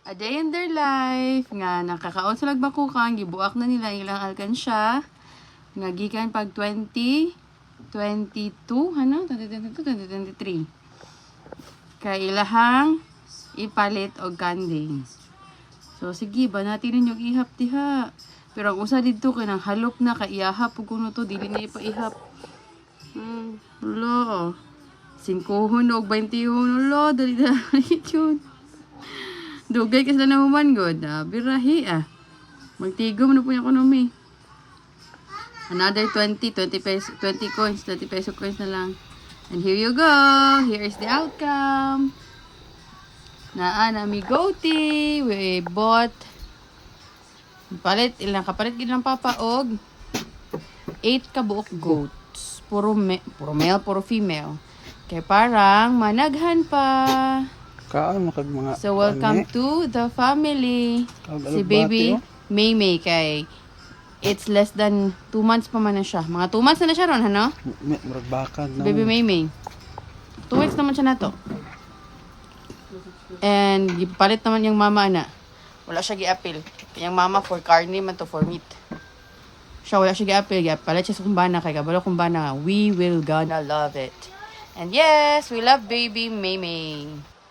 A day in their life nga nakakaon sa lagbakukang gibuak na nila ilang alkansya nga gikan pag 2022 ano 2023 kay ilahang ipalit og kanding. So sige ba natin ninyong ihap diha. Pero ang usa dito kay nang halop na kay ihap ug kuno to dili na ipaihap. Lo. 5 og 21 lo dali yun. Dugay kasi na human god. Birahi Magtigom na po yung ekonomi. Another 20 pesos, 20 coins, 20 peso coins na lang. And here you go. Here is the outcome. Mi goatee. We bought kapalit ilang papa og 8 ka buok goats. Puro male, puro female. Kaya parang managhan pa. Kaan makag mga So, welcome to the family. Si baby Maymay kay it's less than 2 months pa man na siya. Mga 2 months na siya ron, ano? murag bakad Si na. baby Maymay. 2 weeks naman siya na to. And, gipalit naman yung mama na. Wala siya gi-appeal. Yung mama for carne man to for meat. Siya wala siya gi-appeal. Palit siya sa kumbana kay kabalo kumbana. We will gonna love it. And yes, we love baby Maymay.